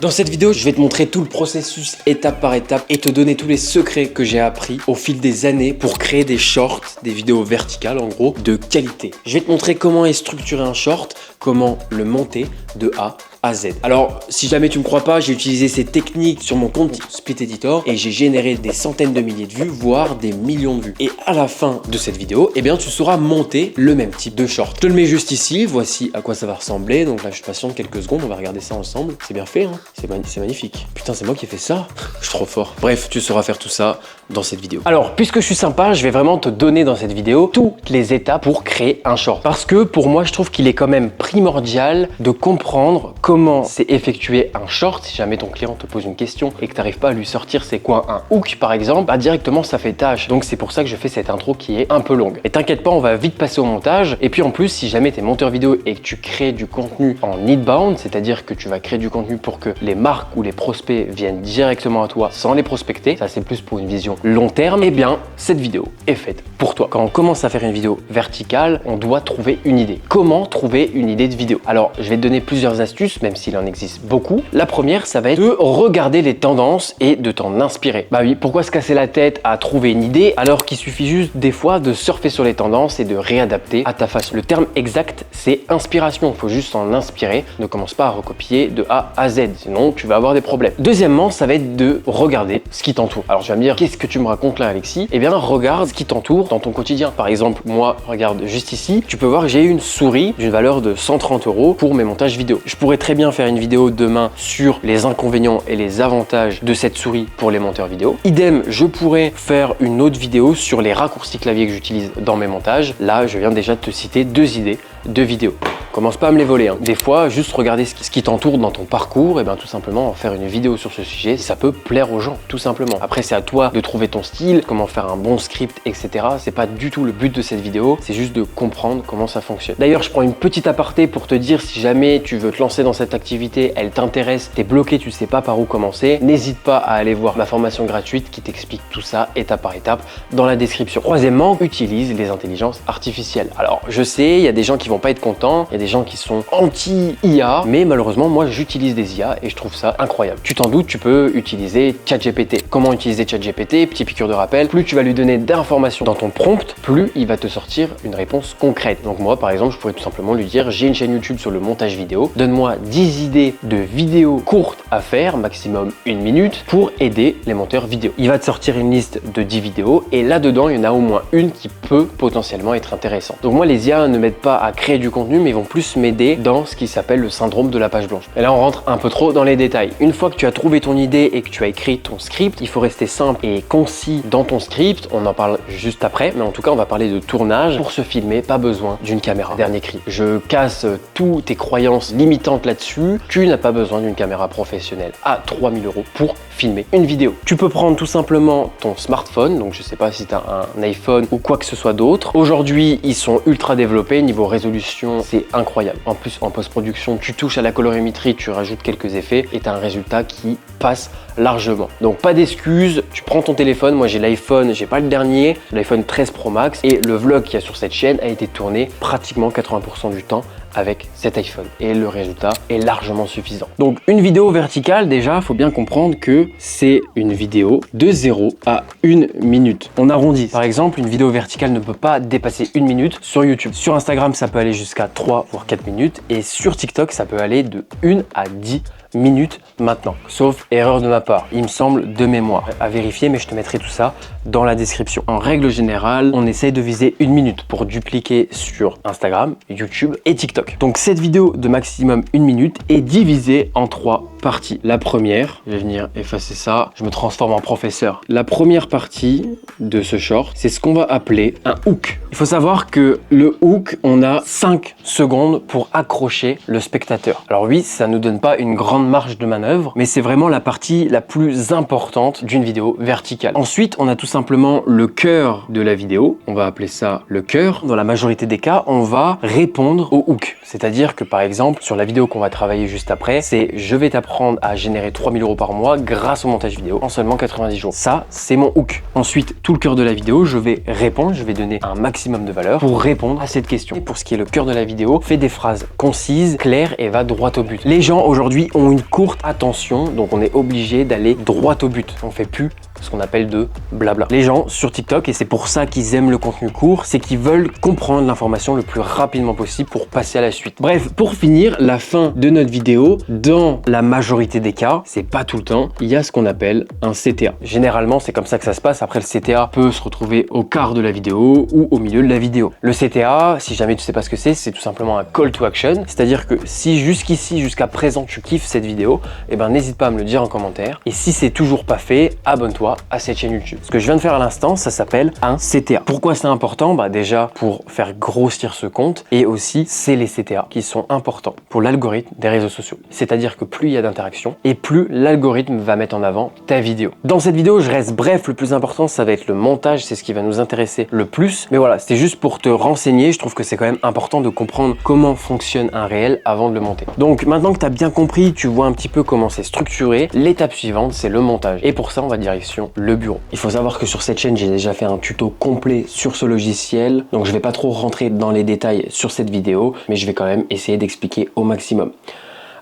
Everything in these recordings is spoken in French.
Dans cette vidéo, je vais te montrer tout le processus étape par étape et te donner tous les secrets que j'ai appris au fil des années pour créer des shorts, des vidéos verticales en gros, de qualité. Je vais te montrer comment est structuré un short, comment le monter de A à Z. Alors, si jamais tu me crois pas, j'ai utilisé ces techniques sur mon compte Split Editor et j'ai généré des centaines de milliers de vues, voire des millions de vues. Et à la fin de cette vidéo, eh bien, tu sauras monter le même type de short. Je te le mets juste ici, voici à quoi ça va ressembler. Donc là, je patiente quelques secondes, on va regarder ça ensemble. C'est bien fait, hein? C'est magnifique. Putain, c'est moi qui ai fait ça? Je suis trop fort. Bref, tu sauras faire tout ça dans cette vidéo. Alors, puisque je suis sympa, je vais vraiment te donner dans cette vidéo toutes les étapes pour créer un short. Parce que pour moi, je trouve qu'il est quand même primordial de comprendre comment c'est effectué un short. Si jamais ton client te pose une question et que tu n'arrives pas à lui sortir c'est quoi un hook par exemple, bah directement ça fait tâche. Donc c'est pour ça que je fais cette intro qui est un peu longue. Et t'inquiète pas, on va vite passer au montage. Et puis en plus, si jamais tu es monteur vidéo et que tu crées du contenu en inbound, c'est-à-dire que tu vas créer du contenu pour que les marques ou les prospects viennent directement à toi sans les prospecter, ça c'est plus pour une vision long terme, eh bien cette vidéo est faite pour toi. Quand on commence à faire une vidéo verticale, on doit trouver une idée. Comment trouver une idée de vidéo? Alors je vais te donner plusieurs astuces, même s'il en existe beaucoup. La première, ça va être de regarder les tendances et de t'en inspirer. Bah oui, pourquoi se casser la tête à trouver une idée alors qu'il suffit juste des fois de surfer sur les tendances et de réadapter à ta façon. Le terme exact, c'est inspiration. Il faut juste s'en inspirer. Ne commence pas à recopier de A à Z, sinon tu vas avoir des problèmes. Deuxièmement, ça va être de regarder ce qui t'entoure. Alors tu vas me dire, qu'est-ce que tu me racontes là, Alexis? Eh bien, regarde ce qui t'entoure dans ton quotidien. Par exemple, moi, regarde juste ici, tu peux voir que j'ai une souris d'une valeur de 130 € pour mes montages vidéo. Je pourrais très bien faire une vidéo demain sur les inconvénients et les avantages de cette souris pour les monteurs vidéo. Idem, je pourrais faire une autre vidéo sur les raccourcis clavier que j'utilise dans mes montages. Là, je viens déjà de te citer deux idées de vidéos. Commence pas à me les voler, hein. Des fois, juste regarder ce qui t'entoure dans ton parcours, et bien tout simplement en faire une vidéo sur ce sujet, ça peut plaire aux gens, tout simplement. Après, c'est à toi de trouver ton style, comment faire un bon script, etc. C'est pas du tout le but de cette vidéo, c'est juste de comprendre comment ça fonctionne. D'ailleurs, je prends une petite aparté pour te dire, si jamais tu veux te lancer dans cette activité, elle t'intéresse, t'es bloqué, tu sais pas par où commencer, n'hésite pas à aller voir ma formation gratuite qui t'explique tout ça étape par étape dans la description. Troisièmement, utilise les intelligences artificielles. Alors, je sais, il y a des gens qui vont pas être contents, il y a des gens qui sont anti-IA, mais malheureusement, moi, j'utilise des IA et je trouve ça incroyable. Tu t'en doutes, tu peux utiliser ChatGPT. Comment utiliser ChatGPT? Petit piqûre de rappel, plus tu vas lui donner d'informations dans ton prompt, plus il va te sortir une réponse concrète. Donc moi, par exemple, je pourrais tout simplement lui dire, j'ai une chaîne YouTube sur le montage vidéo, donne-moi 10 idées de vidéos courtes à faire, maximum 1 minute, pour aider les monteurs vidéo. Il va te sortir une liste de 10 vidéos et là-dedans, il y en a au moins une qui peut potentiellement être intéressante. Donc moi, les IA ne m'aident pas à créer du contenu, mais ils vont plus m'aider dans ce qui s'appelle le syndrome de la page blanche. Et là, on rentre un peu trop dans les détails. Une fois que tu as trouvé ton idée et que tu as écrit ton script, il faut rester simple et concis dans ton script. On en parle juste après, mais en tout cas, on va parler de tournage. Pour se filmer, pas besoin d'une caméra. Dernier cri. Je casse toutes tes croyances limitantes là-dessus. Tu n'as pas besoin d'une caméra professionnelle à 3000 € pour filmer une vidéo. Tu peux prendre tout simplement ton smartphone. Donc, je sais pas si tu as un iPhone ou quoi que ce soit d'autre. Aujourd'hui, ils sont ultra développés. Niveau résolution, c'est incroyable. En plus, en post-production, tu touches à la colorimétrie, tu rajoutes quelques effets et tu as un résultat qui passe largement. Donc pas d'excuses, tu prends ton téléphone, moi j'ai l'iPhone, j'ai pas le dernier, l'iPhone 13 Pro Max, et le vlog qu'il y a sur cette chaîne a été tourné pratiquement 80% du temps avec cet iPhone et le résultat est largement suffisant. Donc une vidéo verticale, déjà, faut bien comprendre que c'est une vidéo de 0 à 1 minute. On arrondit. Par exemple, une vidéo verticale ne peut pas dépasser 1 minute sur YouTube. Sur Instagram, ça peut aller jusqu'à 3 voire 4 minutes et sur TikTok, ça peut aller de 1 à 10 minutes maintenant, sauf erreur de ma part, il me semble, de mémoire. À vérifier, mais je te mettrai tout ça dans la description. En règle générale, on essaye de viser 1 minute pour dupliquer sur Instagram, YouTube et TikTok. Donc cette vidéo de maximum 1 minute est divisée en 3 parties. La première, je vais venir effacer ça, je me transforme en professeur. La première partie de ce short, c'est ce qu'on va appeler un hook. Il faut savoir que le hook, on a 5 secondes pour accrocher le spectateur. Alors oui, ça ne nous donne pas une grande marge de manœuvre, mais c'est vraiment la partie la plus importante d'une vidéo verticale. Ensuite, on a tout simplement le cœur de la vidéo. On va appeler ça le cœur. Dans la majorité des cas, on va répondre au hook. C'est-à-dire que par exemple, sur la vidéo qu'on va travailler juste après, c'est je vais t'apprendre à générer 3000 € par mois grâce au montage vidéo en seulement 90 jours. Ça, c'est mon hook. Ensuite, tout le cœur de la vidéo, je vais répondre, je vais donner un maximum de valeur pour répondre à cette question. Et pour ce qui est le cœur de la vidéo, fais des phrases concises, claires et va droit au but. Les gens aujourd'hui ont une courte attention, donc on est obligé d'aller droit au but. On fait plus ce qu'on appelle de blabla. Les gens sur TikTok, et c'est pour ça qu'ils aiment le contenu court, c'est qu'ils veulent comprendre l'information le plus rapidement possible pour passer à la suite. Bref, pour finir, la fin de notre vidéo, dans la majorité des cas, c'est pas tout le temps, il y a ce qu'on appelle un CTA. Généralement, c'est comme ça que ça se passe. Après, le CTA peut se retrouver au quart de la vidéo ou au milieu de la vidéo. Le CTA, si jamais tu sais pas ce que c'est tout simplement un call to action. C'est-à-dire que si jusqu'ici, jusqu'à présent, tu kiffes cette vidéo, eh ben n'hésite pas à me le dire en commentaire. Et si c'est toujours pas fait, abonne-toi à cette chaîne YouTube. Ce que je viens de faire à l'instant, ça s'appelle un CTA. Pourquoi c'est important? Bah déjà pour faire grossir ce compte, et aussi c'est les CTA qui sont importants pour l'algorithme des réseaux sociaux. C'est-à-dire que plus il y a d'interactions et plus l'algorithme va mettre en avant ta vidéo. Dans cette vidéo, je reste bref, le plus important ça va être le montage, c'est ce qui va nous intéresser le plus. Mais voilà, c'était juste pour te renseigner, je trouve que c'est quand même important de comprendre comment fonctionne un réel avant de le monter. Donc maintenant que tu as bien compris, tu vois un petit peu comment c'est structuré, l'étape suivante c'est le montage. Et pour ça, on va direction le bureau. Il faut savoir que sur cette chaîne, j'ai déjà fait un tuto complet sur ce logiciel, donc je vais pas trop rentrer dans les détails sur cette vidéo, mais je vais quand même essayer d'expliquer au maximum.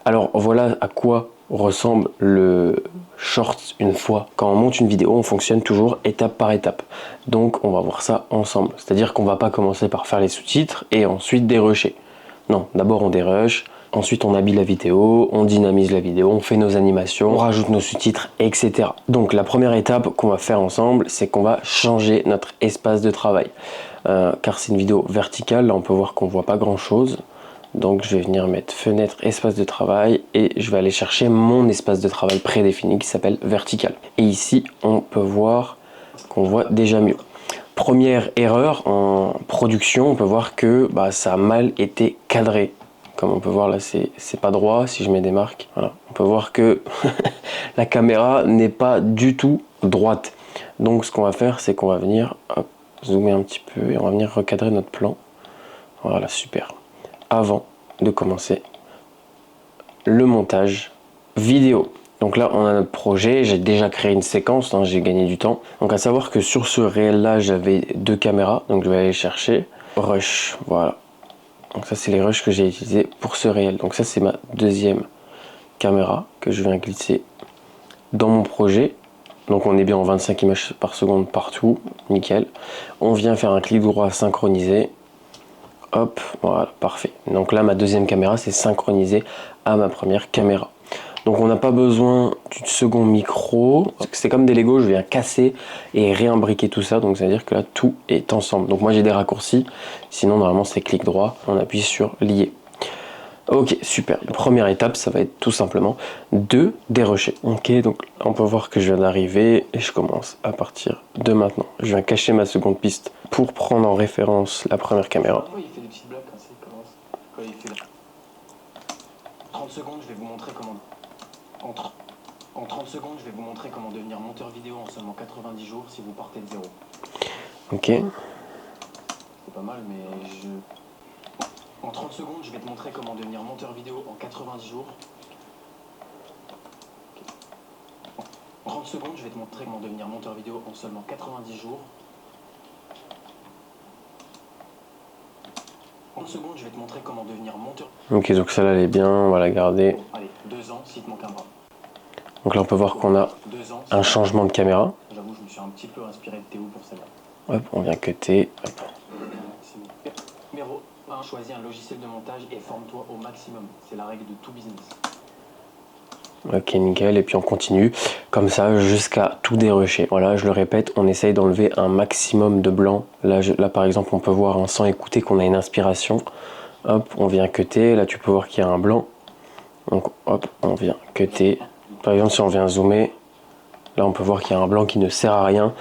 Alors voilà à quoi ressemble le short une fois. Quand on monte une vidéo, on fonctionne toujours étape par étape. Donc on va voir ça ensemble. C'est-à-dire qu'on va pas commencer par faire les sous-titres et ensuite dérusher. Non, d'abord on dérush, ensuite on habille la vidéo, on dynamise la vidéo, on fait nos animations, on rajoute nos sous-titres, etc. Donc la première étape qu'on va faire ensemble, c'est qu'on va changer notre espace de travail. Car c'est une vidéo verticale, là on peut voir qu'on voit pas grand chose. Donc je vais venir mettre fenêtre, espace de travail, et je vais aller chercher mon espace de travail prédéfini qui s'appelle vertical. Et ici on peut voir qu'on voit déjà mieux. Première erreur en production, on peut voir que ça a mal été cadré. Comme on peut voir là, c'est pas droit. Si je mets des marques, voilà, on peut voir que la caméra n'est pas du tout droite. Donc ce qu'on va faire, c'est qu'on va venir zoomer un petit peu et on va venir recadrer notre plan. Voilà, super. Avant de commencer le montage vidéo. Donc là, on a notre projet. J'ai déjà créé une séquence, j'ai gagné du temps. Donc à savoir que sur ce réel-là, j'avais 2 caméras. Donc je vais aller chercher rush. Voilà. Donc ça, c'est les rushs que j'ai utilisés pour ce réel. Donc ça, c'est ma deuxième caméra que je viens glisser dans mon projet. Donc on est bien en 25 images par seconde partout. Nickel. On vient faire un clic droit synchroniser. Hop, voilà, parfait. Donc là, ma deuxième caméra, c'est synchronisé à ma première caméra. Donc on n'a pas besoin du second micro. C'est comme des Lego, je viens casser et réimbriquer tout ça. Donc ça veut dire que là, tout est ensemble. Donc moi, j'ai des raccourcis. Sinon, normalement, c'est clic droit. On appuie sur lier. Ok, super. La première étape, ça va être tout simplement de dérusher. Ok, donc on peut voir que je viens d'arriver et je commence à partir de maintenant. Je viens cacher ma seconde piste pour prendre en référence la première caméra. Il fait des petits blocs quand il commence. Quand il fait 30 secondes, je vais vous montrer comment... En 30 secondes, je vais vous montrer comment devenir monteur vidéo en seulement 90 jours si vous partez de zéro. Ok. C'est pas mal, mais je... En 30 secondes, je vais te montrer comment devenir monteur vidéo en 90 jours. En 30 secondes, je vais te montrer comment devenir monteur vidéo en seulement 90 jours. En 30 secondes, je vais te montrer comment devenir monteur... Ok, donc celle-là, elle est bien, on va la garder. Allez, 2 ans, s'il te manque un bras. Donc là, on peut voir qu'on a un changement de caméra. J'avoue, je me suis un petit peu inspiré de Théo pour celle-là. Hop, on vient cutter. Numéro 1, choisis un logiciel de montage et forme-toi au maximum. C'est la règle de tout business. Ok, nickel. Et puis on continue comme ça jusqu'à tout dérusher. Voilà, je le répète, on essaye d'enlever un maximum de blanc. Là, par exemple, on peut voir sans écouter qu'on a une inspiration. Hop, on vient cutter. Là, tu peux voir qu'il y a un blanc. Donc, hop, on vient cutter. Par exemple, si on vient zoomer, là, on peut voir qu'il y a un blanc qui ne sert à rien.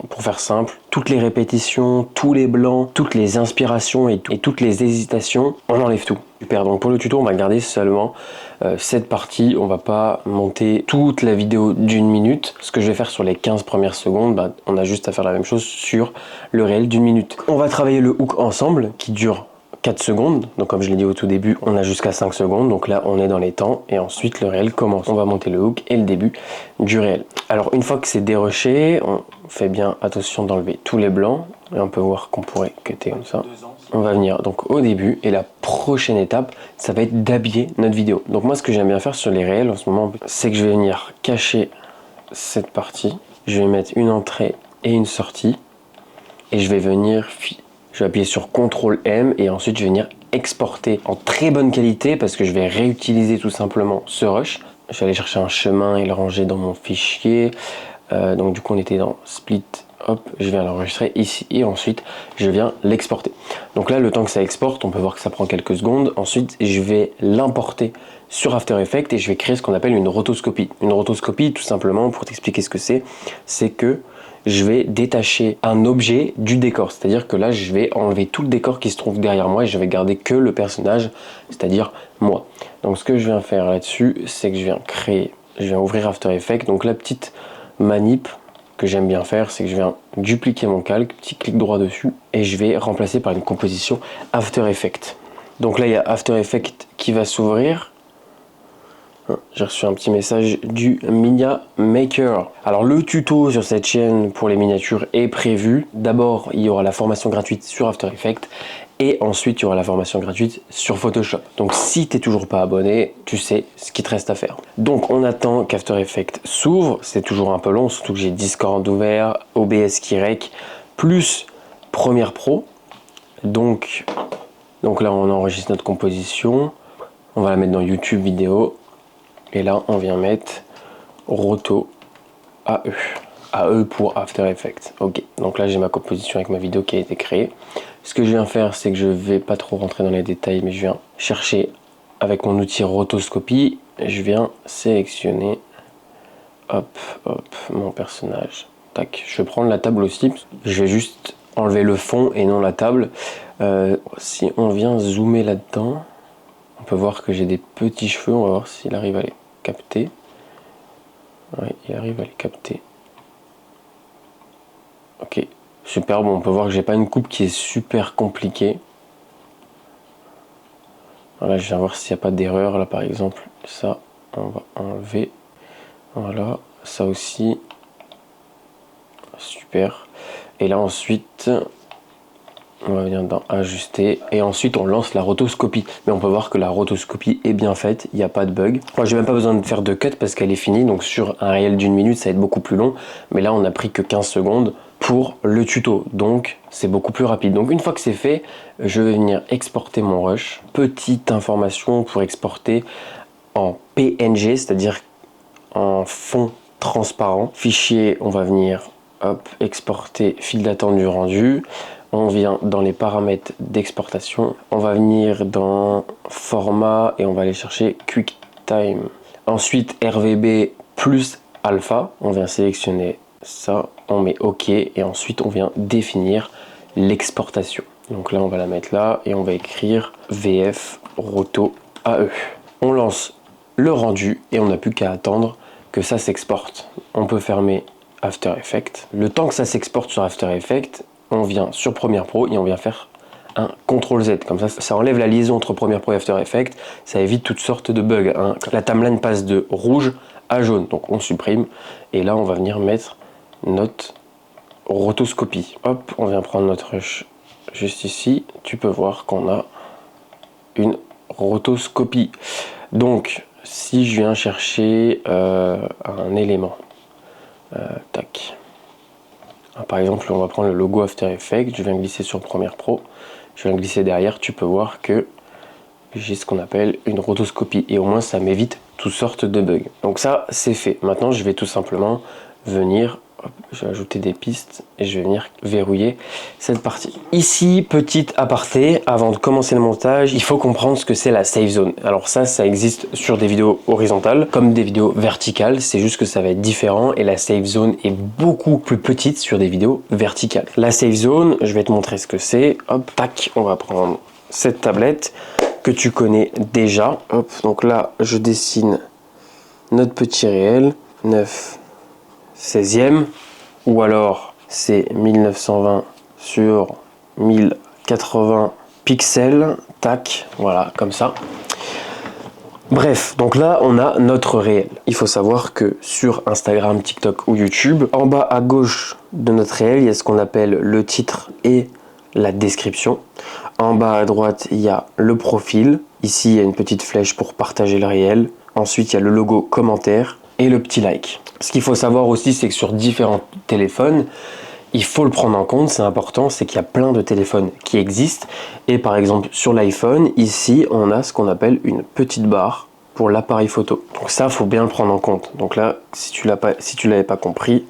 Pour faire simple, toutes les répétitions, tous les blancs, toutes les inspirations et toutes les hésitations, on enlève tout. Super, donc pour le tuto, on va garder seulement cette partie. On va pas monter toute la vidéo d'1 minute. Ce que je vais faire sur les 15 premières secondes, on a juste à faire la même chose sur le réel d'1 minute. On va travailler le hook ensemble qui dure 4 secondes, donc comme je l'ai dit au tout début, on a jusqu'à 5 secondes, donc là on est dans les temps, et ensuite le réel commence. On va monter le hook et le début du réel. Alors une fois que c'est dérushé, on fait bien attention d'enlever tous les blancs, et on peut voir qu'on pourrait cutter comme ça. 2 ans, on va venir donc au début et la prochaine étape, ça va être d'habiller notre vidéo. Donc moi, ce que j'aime bien faire sur les réels en ce moment, c'est que je vais venir cacher cette partie. Je vais mettre une entrée et une sortie et je vais venir, je vais appuyer sur CTRL M et ensuite je vais venir exporter en très bonne qualité parce que je vais réutiliser tout simplement ce rush. Je vais aller chercher un chemin et le ranger dans mon fichier. Donc du coup on était dans Split. Hop, je viens l'enregistrer ici et ensuite je viens l'exporter. Donc là, le temps que ça exporte, on peut voir que ça prend quelques secondes. Ensuite, je vais l'importer sur After Effects et je vais créer ce qu'on appelle une rotoscopie. Une rotoscopie, tout simplement, pour t'expliquer ce que c'est que je vais détacher un objet du décor. C'est-à-dire que là, je vais enlever tout le décor qui se trouve derrière moi et je vais garder que le personnage, c'est-à-dire moi. Donc ce que je viens faire là-dessus, c'est que je viens ouvrir After Effects. Donc la petite manip que j'aime bien faire, c'est que je viens dupliquer mon calque, petit clic droit dessus, et je vais remplacer par une composition After Effects. Donc là, il y a After Effects qui va s'ouvrir. J'ai reçu un petit message du Minia Maker. Alors le tuto sur cette chaîne pour les miniatures est prévu. D'abord, il y aura la formation gratuite sur After Effects et ensuite il y aura la formation gratuite sur Photoshop. Donc si tu n'es toujours pas abonné, tu sais ce qu'il te reste à faire. Donc on attend qu'After Effects s'ouvre. C'est toujours un peu long, surtout que j'ai Discord ouvert, OBS qui rec, plus Premiere Pro. Donc là on enregistre notre composition. On va la mettre dans YouTube vidéo. Et là, on vient mettre Roto AE. AE pour After Effects. Ok, donc là, j'ai ma composition avec ma vidéo qui a été créée. Ce que je viens faire, c'est que je vais pas trop rentrer dans les détails, mais je viens chercher avec mon outil rotoscopie. Je viens sélectionner, hop, mon personnage. Tac, je vais prendre la table aussi. Je vais juste enlever le fond et non la table. Si on vient zoomer là-dedans, on peut voir que j'ai des petits cheveux, on va voir s'il arrive à les capter. Oui, il arrive à les capter. Ok, super, bon, on peut voir que j'ai pas une coupe qui est super compliquée. Voilà, je viens voir s'il n'y a pas d'erreur, là par exemple, ça, on va enlever. Voilà, ça aussi. Super. Et là ensuite, on va venir dans ajuster et ensuite on lance la rotoscopie. Mais on peut voir que la rotoscopie est bien faite, il n'y a pas de bug. Moi j'ai même pas besoin de faire de cut parce qu'elle est finie, donc sur un réel d'une minute ça va être beaucoup plus long. Mais là on a pris que 15 secondes pour le tuto, donc c'est beaucoup plus rapide. Donc une fois que c'est fait, je vais venir exporter mon rush. Petite information pour exporter en PNG, c'est-à-dire en fond transparent. Fichier, on va venir hop, exporter file d'attente du rendu. On vient dans les paramètres d'exportation, on va venir dans format et on va aller chercher QuickTime. Ensuite RVB plus alpha, on vient sélectionner ça, on met OK et ensuite on vient définir l'exportation. Donc là on va la mettre là et on va écrire VF Roto AE. On lance le rendu et on n'a plus qu'à attendre que ça s'exporte. On peut fermer After Effects. Le temps que ça s'exporte sur After Effects, on vient sur Premiere Pro et on vient faire un CTRL Z. Comme ça enlève la liaison entre Premiere Pro et After Effects. Ça évite toutes sortes de bugs. Hein. La timeline passe de rouge à jaune. Donc on supprime. Et là, on va venir mettre notre rotoscopie. Hop, on vient prendre notre rush juste ici. Tu peux voir qu'on a une rotoscopie. Donc, si je viens chercher un élément, tac. Par exemple, on va prendre le logo After Effects, je viens glisser sur Premiere Pro, je viens glisser derrière, tu peux voir que j'ai ce qu'on appelle une rotoscopie et au moins ça m'évite toutes sortes de bugs. Donc ça, c'est fait. Maintenant, je vais tout simplement venir, hop, je vais ajouter des pistes et je vais venir verrouiller cette partie. Ici, petite aparté, avant de commencer le montage, il faut comprendre ce que c'est la safe zone. Alors ça existe sur des vidéos horizontales comme des vidéos verticales, c'est juste que ça va être différent et la safe zone est beaucoup plus petite sur des vidéos verticales. La safe zone, je vais te montrer ce que c'est. Hop, tac, on va prendre cette tablette que tu connais déjà. Hop, donc là, je dessine notre petit réel, 9/16e, ou alors c'est 1920 sur 1080 pixels, tac, voilà, comme ça. Bref, donc là, on a notre réel. Il faut savoir que sur Instagram, TikTok ou YouTube, en bas à gauche de notre réel, il y a ce qu'on appelle le titre et la description. En bas à droite, il y a le profil. Ici, il y a une petite flèche pour partager le réel. Ensuite, il y a le logo commentaire et le petit like. Ce qu'il faut savoir aussi, c'est que sur différents téléphones, il faut le prendre en compte, c'est important, c'est qu'il y a plein de téléphones qui existent. Et par exemple, sur l'iPhone, ici, on a ce qu'on appelle une petite barre pour l'appareil photo. Donc ça, il faut bien le prendre en compte. Donc là, si tu l'avais pas compris,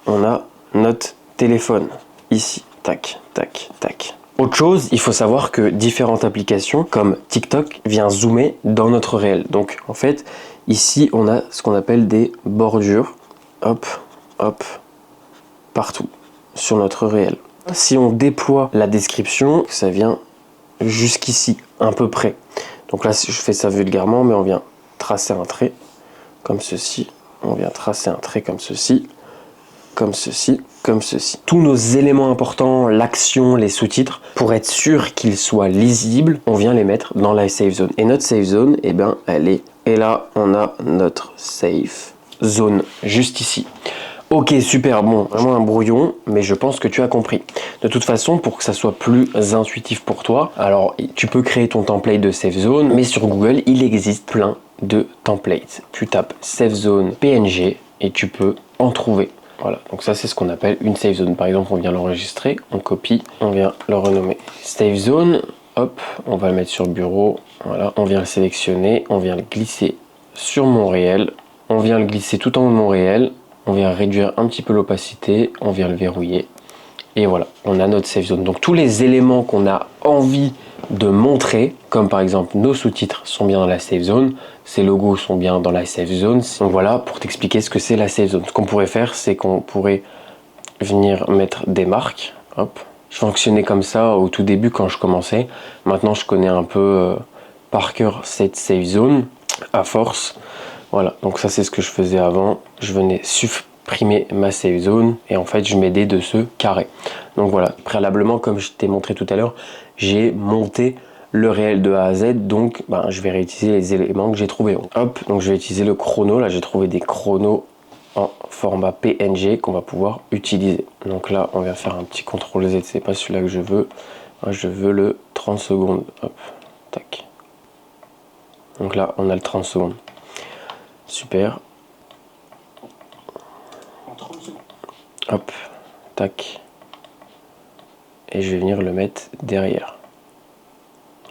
on a notre téléphone ici. Tac, tac, tac. Autre chose, il faut savoir que différentes applications comme TikTok vient zoomer dans notre réel. Donc en fait, ici, on a ce qu'on appelle des bordures. Hop, hop, partout sur notre réel. Si on déploie la description, ça vient jusqu'ici, à peu près. Donc là, je fais ça vulgairement, mais on vient tracer un trait comme ceci. On vient tracer un trait comme ceci, comme ceci, comme ceci. Tous nos éléments importants, l'action, les sous-titres, pour être sûr qu'ils soient lisibles, on vient les mettre dans la safe zone. Et notre safe zone, eh ben, elle est... Et là, on a notre safe zone, juste ici. Ok, super, bon, vraiment un brouillon, mais je pense que tu as compris. De toute façon, pour que ça soit plus intuitif pour toi, alors tu peux créer ton template de safe zone, mais sur Google, il existe plein de templates. Tu tapes safe zone PNG et tu peux en trouver. Voilà, donc ça c'est ce qu'on appelle une safe zone. Par exemple, on vient l'enregistrer, on copie, on vient le renommer safe zone, hop, on va le mettre sur le bureau, voilà, on vient le sélectionner, on vient le glisser sur mon réel, on vient le glisser tout en haut de mon réel, on vient réduire un petit peu l'opacité, on vient le verrouiller, et voilà, on a notre safe zone. Donc tous les éléments qu'on a envie de montrer, comme par exemple nos sous-titres sont bien dans la safe zone, ces logos sont bien dans la safe zone. Donc voilà, pour t'expliquer ce que c'est la safe zone. Ce qu'on pourrait faire, c'est qu'on pourrait venir mettre des marques. Hop. Je fonctionnais comme ça au tout début quand je commençais. Maintenant, je connais un peu par cœur cette safe zone à force. Voilà, donc ça c'est ce que je faisais avant. Je venais supprimer ma safe zone et en fait je m'aidais de ce carré. Donc voilà, préalablement comme je t'ai montré tout à l'heure, j'ai monté le réel de A à Z, donc je vais réutiliser les éléments que j'ai trouvés. Hop, donc je vais utiliser le chrono. Là j'ai trouvé des chronos en format PNG qu'on va pouvoir utiliser. Donc là on vient faire un petit CTRL Z, c'est pas celui-là que je veux. Moi, je veux le 30 secondes. Hop, tac. Donc là on a le 30 secondes. Super. Hop, tac. Et je vais venir le mettre derrière.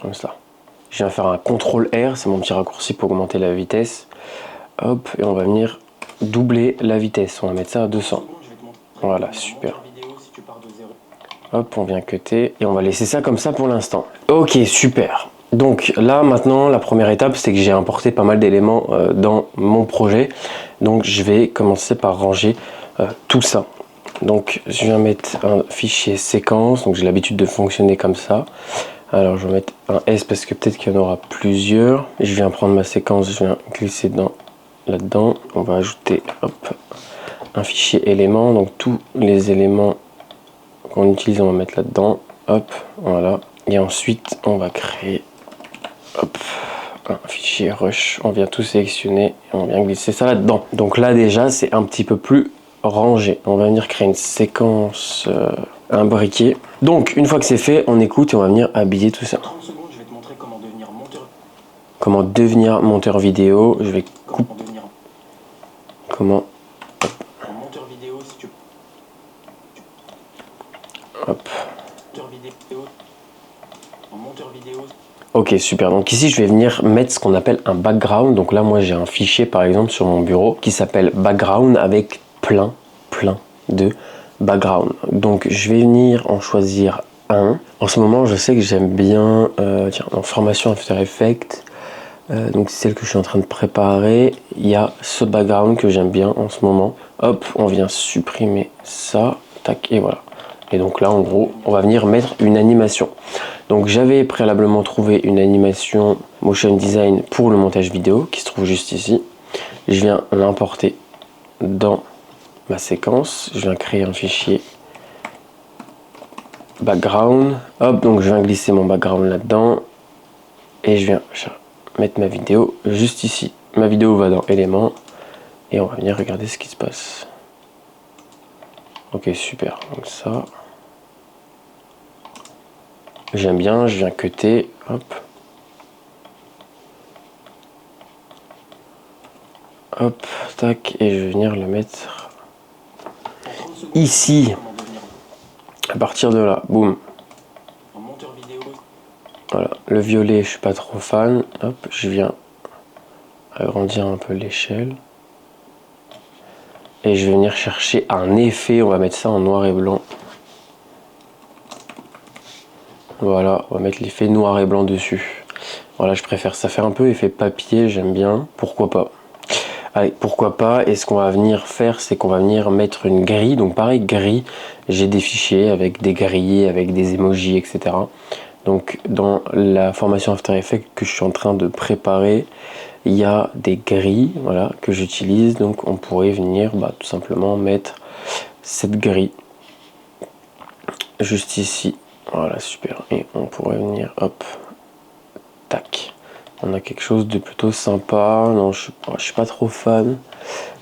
Comme ça. Je viens faire un CTRL R, c'est mon petit raccourci pour augmenter la vitesse. Hop, et on va venir doubler la vitesse. On va mettre ça à 200. Voilà, super. Hop, on vient cutter et on va laisser ça comme ça pour l'instant. Ok, super. Donc là maintenant la première étape c'est que j'ai importé pas mal d'éléments dans mon projet, donc je vais commencer par ranger tout ça. Donc je viens mettre un fichier séquence, donc j'ai l'habitude de fonctionner comme ça. Alors je vais mettre un S parce que peut-être qu'il y en aura plusieurs. Je viens prendre ma séquence, je viens glisser là-dedans, on va ajouter hop, un fichier élément, donc tous les éléments qu'on utilise on va mettre là-dedans, hop, voilà. Et ensuite on va créer hop, un fichier rush, on vient tout sélectionner et on vient glisser ça là-dedans. Donc là déjà c'est un petit peu plus rangé. On va venir créer une séquence imbriquée. Donc une fois que c'est fait, on écoute et on va venir habiller tout ça. 30 secondes, je vais te montrer comment devenir monteur. Comment devenir monteur vidéo. Je vais couper. Comment monteur vidéo si tu... Hop. Monteur vidéo. Ok, super. Donc ici, je vais venir mettre ce qu'on appelle un background. Donc là, moi, j'ai un fichier, par exemple, sur mon bureau qui s'appelle background avec plein de background. Donc, je vais venir en choisir un. En ce moment, je sais que j'aime bien, tiens, en formation After Effects, donc c'est celle que je suis en train de préparer. Il y a ce background que j'aime bien en ce moment. Hop, on vient supprimer ça. Tac, et voilà. Et donc là, en gros, on va venir mettre une animation. Donc j'avais préalablement trouvé une animation motion design pour le montage vidéo qui se trouve juste ici. Je viens l'importer dans ma séquence. Je viens créer un fichier background. Hop, donc je viens glisser mon background là-dedans. Et je viens mettre ma vidéo juste ici. Ma vidéo va dans éléments. Et on va venir regarder ce qui se passe. Ok, super. Donc ça... J'aime bien, je viens cutter, hop. Hop, tac, et je vais venir le mettre ici. À partir de là, boum. Voilà, le violet, je suis pas trop fan. Hop, je viens agrandir un peu l'échelle. Et je vais venir chercher un effet, on va mettre ça en noir et blanc. Voilà, on va mettre l'effet noir et blanc dessus. Voilà, je préfère, ça fait un peu effet papier, j'aime bien. Pourquoi pas? Allez, pourquoi pas? Et ce qu'on va venir faire, c'est qu'on va venir mettre une grille. Donc pareil, grille, j'ai des fichiers avec des grilles, avec des emojis, etc. Donc dans la formation After Effects que je suis en train de préparer, il y a des grilles, voilà, que j'utilise. Donc on pourrait venir tout simplement mettre cette grille juste ici. Voilà, super. Et on pourrait venir, hop, tac. On a quelque chose de plutôt sympa. Non, je suis pas trop fan.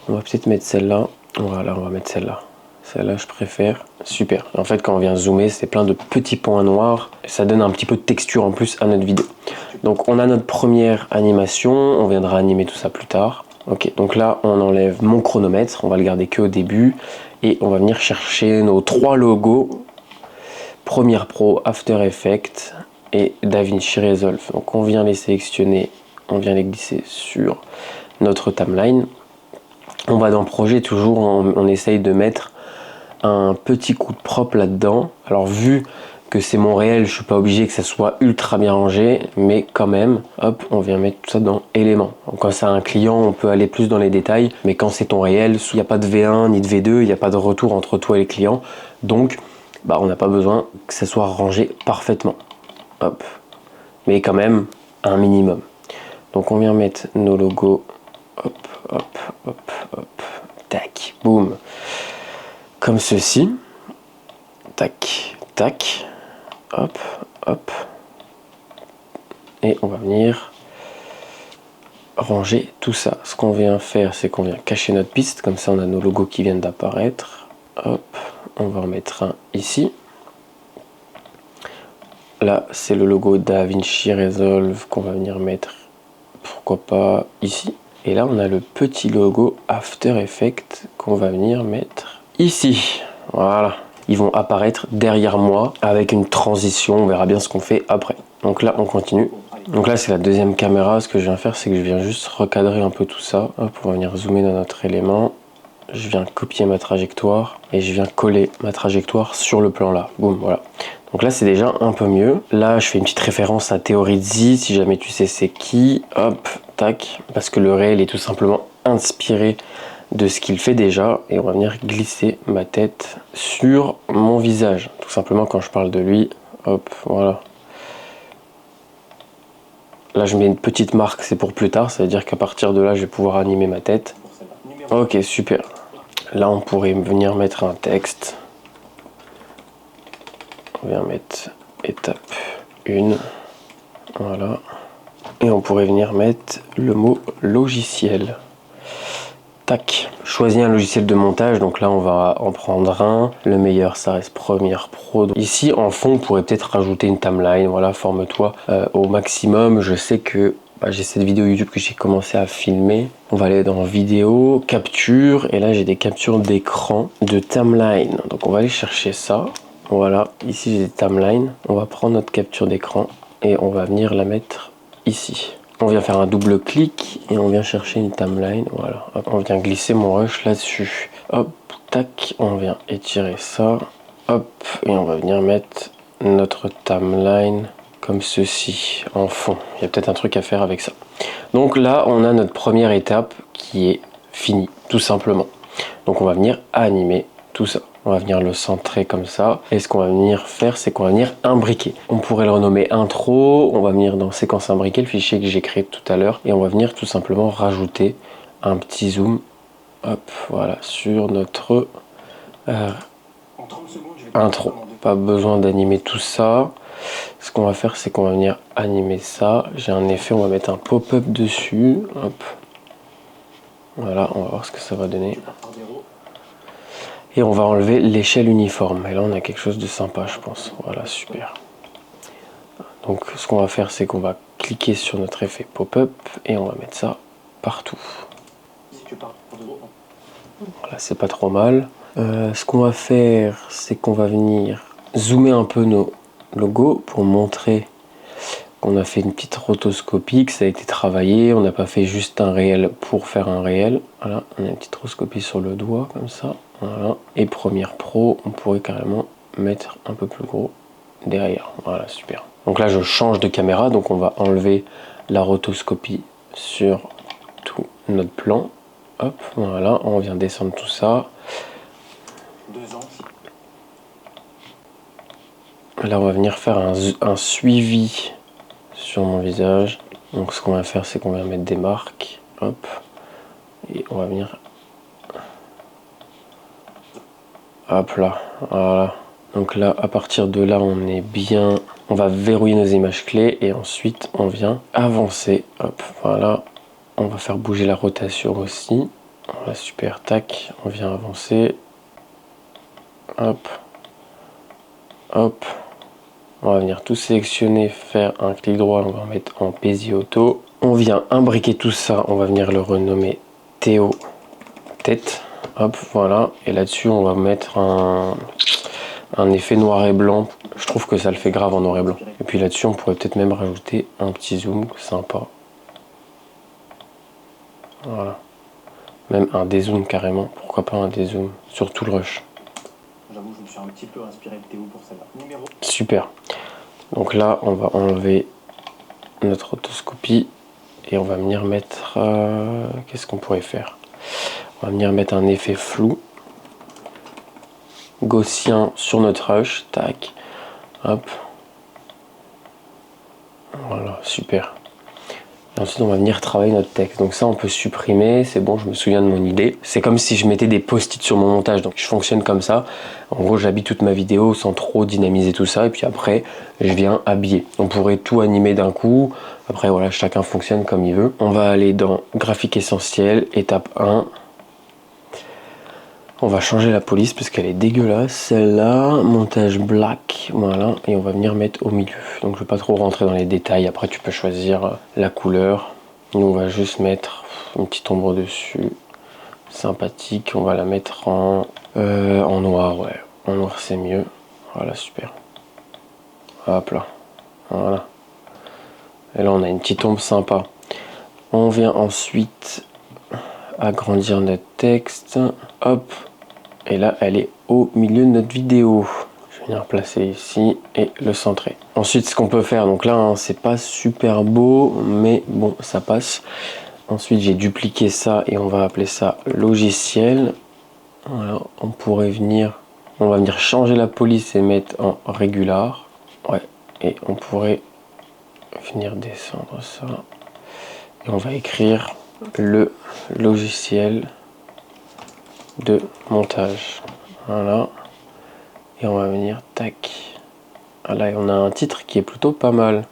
On va peut-être mettre celle-là. Voilà, on va mettre celle-là. Celle-là, je préfère. Super. En fait, quand on vient zoomer, c'est plein de petits points noirs. Ça donne un petit peu de texture en plus à notre vidéo. Donc, on a notre première animation. On viendra animer tout ça plus tard. Ok, donc là, on enlève mon chronomètre. On va le garder que au début. Et on va venir chercher nos 3 logos. Premiere Pro, After Effects et DaVinci Resolve. Donc on vient les sélectionner, on vient les glisser sur notre timeline. On va dans projet toujours, on essaye de mettre un petit coup de propre là-dedans. Alors vu que c'est mon réel, je suis pas obligé que ça soit ultra bien rangé, mais quand même, hop, on vient mettre tout ça dans éléments. Donc quand c'est un client, on peut aller plus dans les détails, mais quand c'est ton réel, il n'y a pas de V1 ni de V2, il n'y a pas de retour entre toi et les clients. Donc on n'a pas besoin que ça soit rangé parfaitement. Hop. Mais quand même, un minimum. Donc on vient mettre nos logos. Hop, hop, hop, hop. Tac, boum. Comme ceci. Tac, tac. Hop, hop. Et on va venir ranger tout ça. Ce qu'on vient faire, c'est qu'on vient cacher notre piste. Comme ça, on a nos logos qui viennent d'apparaître. Hop, on va en mettre un ici. Là, c'est le logo DaVinci Resolve qu'on va venir mettre, pourquoi pas, ici. Et là, on a le petit logo After Effects qu'on va venir mettre ici. Voilà. Ils vont apparaître derrière moi avec une transition. On verra bien ce qu'on fait après. Donc là, on continue. Donc là, c'est la deuxième caméra. Ce que je viens faire, c'est que je viens juste recadrer un peu tout ça. Hop, on va venir zoomer dans notre élément. Je viens copier ma trajectoire et je viens coller ma trajectoire sur le plan là. Boum, voilà. Donc là, c'est déjà un peu mieux. Là, je fais une petite référence à Theorizzi, si jamais tu sais c'est qui. Hop, tac. Parce que le réel est tout simplement inspiré de ce qu'il fait déjà. Et on va venir glisser ma tête sur mon visage. Tout simplement quand je parle de lui. Hop, voilà. Là, je mets une petite marque, c'est pour plus tard. Ça veut dire qu'à partir de là, je vais pouvoir animer ma tête. Ok, super. Là, on pourrait venir mettre un texte. On vient mettre étape 1. Voilà. Et on pourrait venir mettre le mot logiciel. Tac. Choisis un logiciel de montage. Donc là, on va en prendre un. Le meilleur, ça reste Premiere Pro. Donc ici, en fond, on pourrait peut-être rajouter une timeline. Voilà, forme-toi au maximum. Je sais que j'ai cette vidéo YouTube que j'ai commencé à filmer. On va aller dans vidéo, capture. Et là, j'ai des captures d'écran de timeline. Donc on va aller chercher ça. Voilà, ici j'ai des timelines. On va prendre notre capture d'écran et on va venir la mettre ici. On vient faire un double clic et on vient chercher une timeline. Voilà, hop, on vient glisser mon rush là-dessus. Hop, tac, on vient étirer ça. Hop, et on va venir mettre notre timeline comme ceci en fond. Il y a peut-être un truc à faire avec ça. Donc là, on a notre première étape qui est finie, tout simplement. Donc on va venir animer tout ça. On va venir le centrer comme ça. Et ce qu'on va venir faire, c'est qu'on va venir imbriquer. On pourrait le renommer intro. On va venir dans séquence imbriquée, le fichier que j'ai créé tout à l'heure. Et on va venir tout simplement rajouter un petit zoom. Hop, voilà, sur notre intro. Pas besoin d'animer tout ça. Ce qu'on va faire, c'est qu'on va venir animer ça. J'ai un effet, on va mettre un pop-up dessus. Hop. Voilà, on va voir ce que ça va donner. Et on va enlever l'échelle uniforme. Et là, on a quelque chose de sympa, je pense. Voilà, super. Donc ce qu'on va faire, c'est qu'on va cliquer sur notre effet pop-up et on va mettre ça partout. Voilà, c'est pas trop mal. Ce qu'on va faire, c'est qu'on va venir zoomer un peu nos logos pour montrer qu'on a fait une petite rotoscopie, que ça a été travaillé. On n'a pas fait juste un réel pour faire un réel. Voilà, on a une petite rotoscopie sur le doigt comme ça. Voilà. Et Premiere Pro, on pourrait carrément mettre un peu plus gros derrière. Voilà, super. Donc là, je change de caméra, donc on va enlever la rotoscopie sur tout notre plan. Hop, voilà, on vient descendre tout ça. 2 ans. Là, on va venir faire un suivi sur mon visage. Donc ce qu'on va faire, c'est qu'on va mettre des marques. Hop. Et on va venir... Hop là, voilà. Donc là, à partir de là, on est bien... On va verrouiller nos images clés et ensuite, on vient avancer. Hop, voilà. On va faire bouger la rotation aussi. Voilà, super, tac. On vient avancer. Hop. Hop. On va venir tout sélectionner, faire un clic droit, on va mettre en Paisley Auto. On vient imbriquer tout ça, on va venir le renommer Théo Tête. Hop, voilà. Et là-dessus, on va mettre un effet noir et blanc. Je trouve que ça le fait grave en noir et blanc. Et puis là-dessus, on pourrait peut-être même rajouter un petit zoom sympa. Voilà. Même un dézoom carrément. Pourquoi pas un dézoom sur tout le rush. J'avoue, je me suis un petit peu inspiré de Théo pour celle-là. Numéro. Super. Donc là, on va enlever notre rotoscopie et on va venir mettre... qu'est-ce qu'on pourrait faire? On va venir mettre un effet flou. Gaussien sur notre rush. Tac. Hop. Voilà, super. Et ensuite, on va venir travailler notre texte. Donc ça, on peut supprimer. C'est bon, je me souviens de mon idée. C'est comme si je mettais des post-it sur mon montage. Donc je fonctionne comme ça. En gros, j'habille toute ma vidéo sans trop dynamiser tout ça. Et puis après, je viens habiller. On pourrait tout animer d'un coup. Après, voilà, chacun fonctionne comme il veut. On va aller dans graphique essentiel, étape 1. On va changer la police parce qu'elle est dégueulasse. Celle-là, montage black, voilà. Et on va venir mettre au milieu. Donc je ne vais pas trop rentrer dans les détails. Après, tu peux choisir la couleur. Nous, on va juste mettre une petite ombre dessus. Sympathique. On va la mettre en noir, ouais. En noir, c'est mieux. Voilà, super. Hop là. Voilà. Et là, on a une petite ombre sympa. On vient ensuite agrandir notre texte. Hop. Et là, elle est au milieu de notre vidéo. Je vais venir placer ici et le centrer. Ensuite, ce qu'on peut faire, donc là, hein, c'est pas super beau, mais bon, ça passe. Ensuite, j'ai dupliqué ça et on va appeler ça logiciel. Voilà, on pourrait venir, on va venir changer la police et mettre en régular. Ouais, et on pourrait venir descendre ça. Et on va écrire le logiciel de montage. Voilà. Et on va venir tac. Là, on a un titre qui est plutôt pas mal.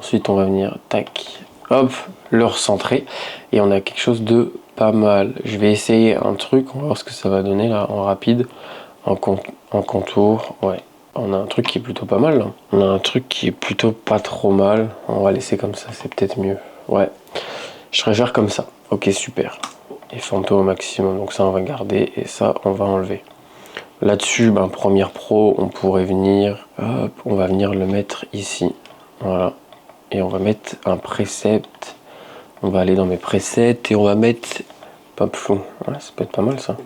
Ensuite, on va venir tac. Hop, le recentrer. Et on a quelque chose de pas mal. Je vais essayer un truc. On va voir ce que ça va donner là en rapide. En contour. Ouais. On a un truc qui est plutôt pas mal là. On a un truc qui est plutôt pas trop mal. On va laisser comme ça, c'est peut-être mieux. Ouais. Je préfère comme ça. Ok, super. Et photo au maximum, donc ça on va garder et ça on va enlever. Là-dessus, ben, Premiere Pro, on pourrait venir, hop, on va venir le mettre ici, voilà. Et on va mettre un preset, on va aller dans mes presets et on va mettre pop flou, voilà, ça peut être pas mal ça.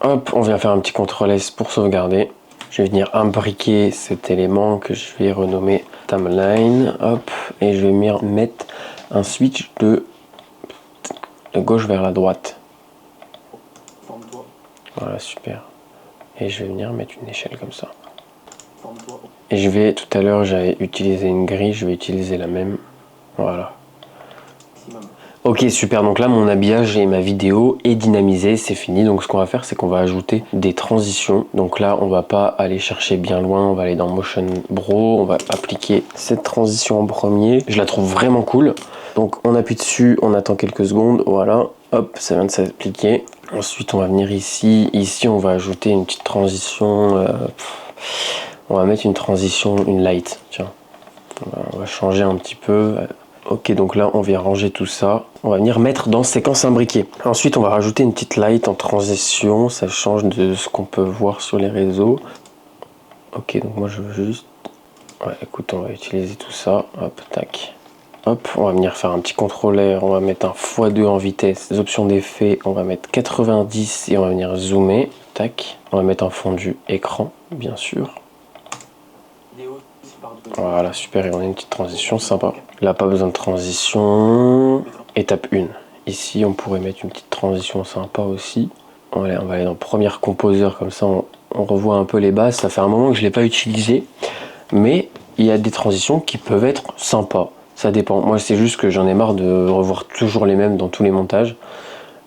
Hop, on vient faire un petit CTRL S pour sauvegarder. Je vais venir imbriquer cet élément que je vais renommer timeline, hop, et je vais venir mettre un switch de gauche vers la droite. Voilà, super. Et je vais venir mettre une échelle comme ça. Et je vais, tout à l'heure, j'avais utilisé une grille, je vais utiliser la même. Voilà. Ok, super. Donc là, mon habillage et ma vidéo est dynamisé, c'est fini. Donc ce qu'on va faire, c'est qu'on va ajouter des transitions. Donc là, on va pas aller chercher bien loin. On va aller dans Motion Bro. On va appliquer cette transition en premier. Je la trouve vraiment cool. Donc on appuie dessus, on attend quelques secondes. Voilà. Hop, ça vient de s'appliquer. Ensuite, on va venir ici. Ici, on va ajouter une petite transition. On va mettre une transition, une light. Tiens. On va changer un petit peu. Ok, donc là on vient ranger tout ça. On va venir mettre dans séquence imbriquée. Ensuite on va rajouter une petite light en transition. Ça change de ce qu'on peut voir sur les réseaux. Ok, donc moi je veux juste... Ouais, écoute, on va utiliser tout ça. Hop, tac. Hop, on va venir faire un petit contrôleur. On va mettre un x2 en vitesse. Les options d'effet, on va mettre 90 et on va venir zoomer. Tac. On va mettre un fondu écran, bien sûr. Voilà, super, et on a une petite transition sympa. Là, pas besoin de transition. Étape 1. Ici, on pourrait mettre une petite transition sympa aussi. Allez, on va aller dans Premiere Composer, comme ça on revoit un peu les bases. Ça fait un moment que je ne l'ai pas utilisé, mais il y a des transitions qui peuvent être sympas. Ça dépend. Moi, c'est juste que j'en ai marre de revoir toujours les mêmes dans tous les montages.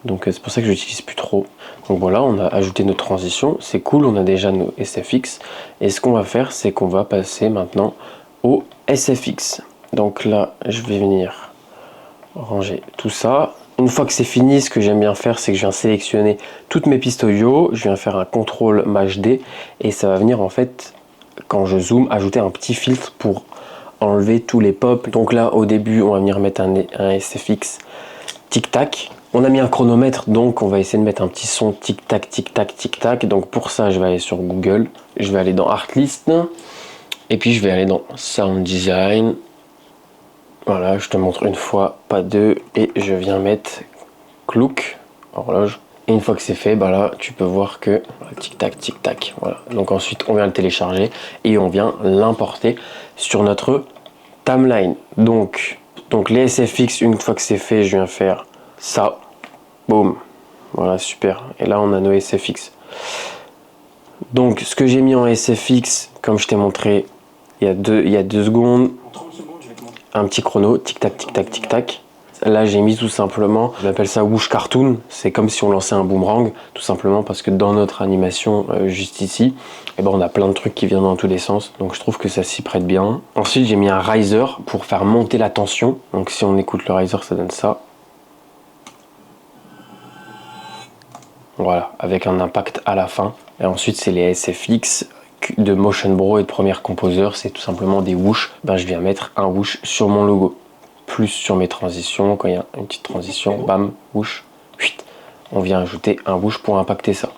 Donc c'est pour ça que je n'utilise plus trop. Donc voilà, on a ajouté nos transitions, c'est cool, on a déjà nos SFX. Et ce qu'on va faire, c'est qu'on va passer maintenant au SFX. Donc là, je vais venir ranger tout ça. Une fois que c'est fini, ce que j'aime bien faire, c'est que je viens sélectionner toutes mes pistes audio, je viens faire un CTRL MAJ D, et ça va venir en fait, quand je zoome, ajouter un petit filtre pour enlever tous les pops. Donc là, au début, on va venir mettre un SFX tic-tac. On a mis un chronomètre, donc on va essayer de mettre un petit son tic-tac, tic-tac, tic-tac. Donc pour ça, je vais aller sur Google, je vais aller dans Artlist, et puis je vais aller dans Sound Design. Voilà, je te montre une fois, pas deux, et je viens mettre Clock, horloge. Et une fois que c'est fait, bah là, tu peux voir que tic-tac, tic-tac, voilà. Donc ensuite, on vient le télécharger et on vient l'importer sur notre timeline. Donc les SFX, une fois que c'est fait, je viens faire ça. Boum. Voilà, super. Et là, on a nos SFX. Donc, ce que j'ai mis en SFX, comme je t'ai montré il y a 2 secondes, un petit chrono, tic-tac, tic-tac, tic-tac. Là, j'ai mis tout simplement, je l'appelle ça Whoosh Cartoon. C'est comme si on lançait un boomerang, tout simplement parce que dans notre animation, juste ici, eh ben, on a plein de trucs qui viennent dans tous les sens. Donc, je trouve que ça s'y prête bien. Ensuite, j'ai mis un riser pour faire monter la tension. Donc, si on écoute le riser, ça donne ça. Voilà, avec un impact à la fin. Et ensuite, c'est les SFX de Motion Bro et de Premiere Composer. C'est tout simplement des whoosh. Ben, je viens mettre un whoosh sur mon logo. Plus sur mes transitions. Quand il y a une petite transition, bam, whoosh. On vient ajouter un whoosh pour impacter ça.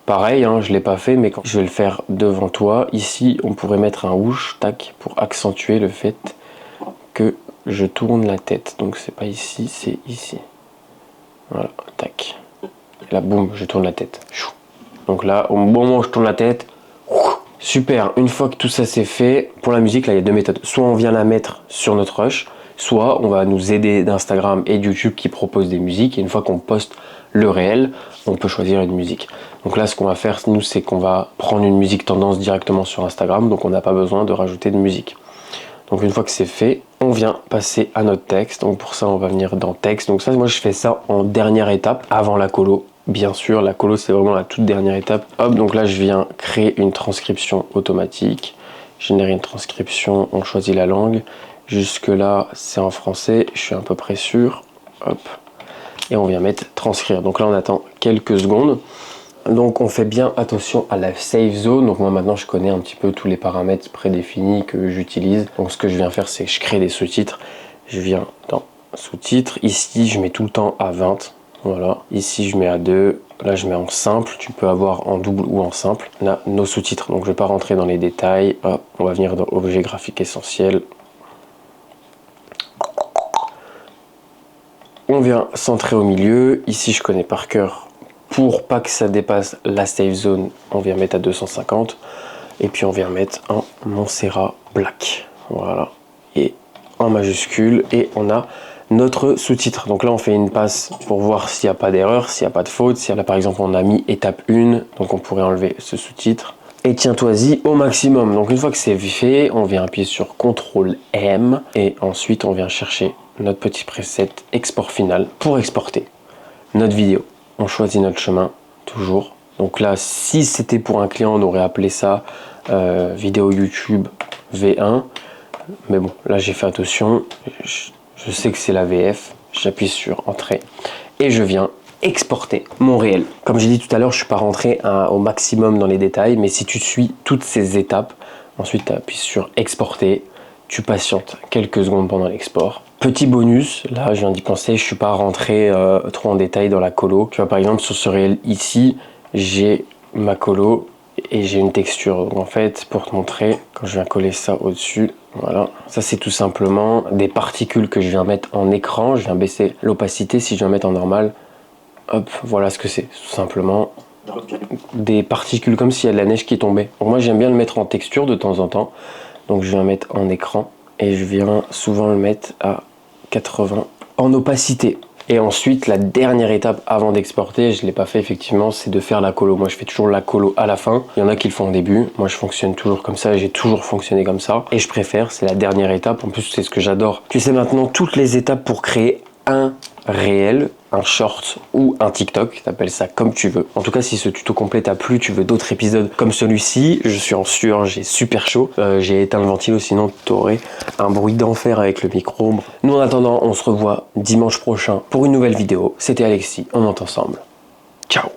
Pareil, hein, je ne l'ai pas fait, mais quand je vais le faire devant toi, ici, on pourrait mettre un whoosh, tac, pour accentuer le fait que je tourne la tête. Donc, c'est pas ici, c'est ici. Voilà, tac. Et là, boum, je tourne la tête. Donc là, au moment où je tourne la tête, super. Une fois que tout ça c'est fait, pour la musique, là, il y a 2 méthodes. Soit on vient la mettre sur notre rush, soit on va nous aider d'Instagram et de YouTube qui proposent des musiques. Et une fois qu'on poste le réel, on peut choisir une musique. Donc là, ce qu'on va faire, nous, c'est qu'on va prendre une musique tendance directement sur Instagram. Donc on n'a pas besoin de rajouter de musique. Donc une fois que c'est fait, on vient passer à notre texte. Donc pour ça, on va venir dans texte. Donc ça, moi, je fais ça en dernière étape, avant la colo. Bien sûr, la colo, c'est vraiment la toute dernière étape. Hop, donc là, je viens créer une transcription automatique. Générer une transcription, on choisit la langue. Jusque là, c'est en français, je suis à peu près sûr. Hop, et on vient mettre transcrire. Donc là, on attend quelques secondes. Donc on fait bien attention à la safe zone. Donc moi maintenant je connais un petit peu tous les paramètres prédéfinis que j'utilise. Donc ce que je viens faire, c'est que je crée des sous-titres. Je viens dans sous-titres. Ici je mets tout le temps à 20. Voilà. Ici je mets à 2. Là je mets en simple. Tu peux avoir en double ou en simple. Là nos sous-titres. Donc je ne vais pas rentrer dans les détails. Hop, on va venir dans objet graphique essentiel. On vient centrer au milieu. Ici je connais par cœur. Pour pas que ça dépasse la safe zone, on vient mettre à 250. Et puis on vient mettre un Montserrat Black. Voilà. Et en majuscule. Et on a notre sous-titre. Donc là, on fait une passe pour voir s'il n'y a pas d'erreur, s'il n'y a pas de faute. Si là, par exemple, on a mis étape 1, donc on pourrait enlever ce sous-titre. Et tiens-toi-y au maximum. Donc une fois que c'est fait, on vient appuyer sur CTRL M. Et ensuite, on vient chercher notre petit preset export final pour exporter notre vidéo. On choisit notre chemin, toujours. Donc là, si c'était pour un client, on aurait appelé ça vidéo YouTube V1. Mais bon, là j'ai fait attention. Je sais que c'est la VF. J'appuie sur Entrée. Et je viens exporter mon réel. Comme j'ai dit tout à l'heure, je ne suis pas rentré au maximum dans les détails. Mais si tu suis toutes ces étapes, ensuite tu appuies sur Exporter. tu patientes quelques secondes pendant l'export. Petit bonus, là je viens d'y penser, je suis pas rentré trop en détail dans la colo. Tu vois, par exemple sur ce réel ici, j'ai ma colo et j'ai une texture. Donc en fait, pour te montrer, quand je viens coller ça au-dessus, voilà, ça c'est tout simplement des particules que je viens mettre en écran. Je viens baisser l'opacité. Si je viens mettre en normal, hop, voilà ce que c'est. Tout simplement des particules comme s'il y a de la neige qui tombait. Donc moi j'aime bien le mettre en texture de temps en temps. Donc je viens mettre en écran et je viens souvent le mettre à 80 en opacité. Et ensuite, la dernière étape avant d'exporter, je ne l'ai pas fait effectivement, c'est de faire la colo. Moi, je fais toujours la colo à la fin. Il y en a qui le font au début. Moi, je fonctionne toujours comme ça. J'ai toujours fonctionné comme ça. Et je préfère, c'est la dernière étape. En plus, c'est ce que j'adore. Tu sais maintenant toutes les étapes pour créer un réel, un short ou un TikTok, t'appelles ça comme tu veux. En tout cas, si ce tuto complet t'a plu, tu veux d'autres épisodes comme celui-ci, je suis en sueur, j'ai super chaud. J'ai éteint le ventilo, sinon t'aurais un bruit d'enfer avec le micro. Nous, en attendant, on se revoit dimanche prochain pour une nouvelle vidéo. C'était Alexis, on monte ensemble. Ciao.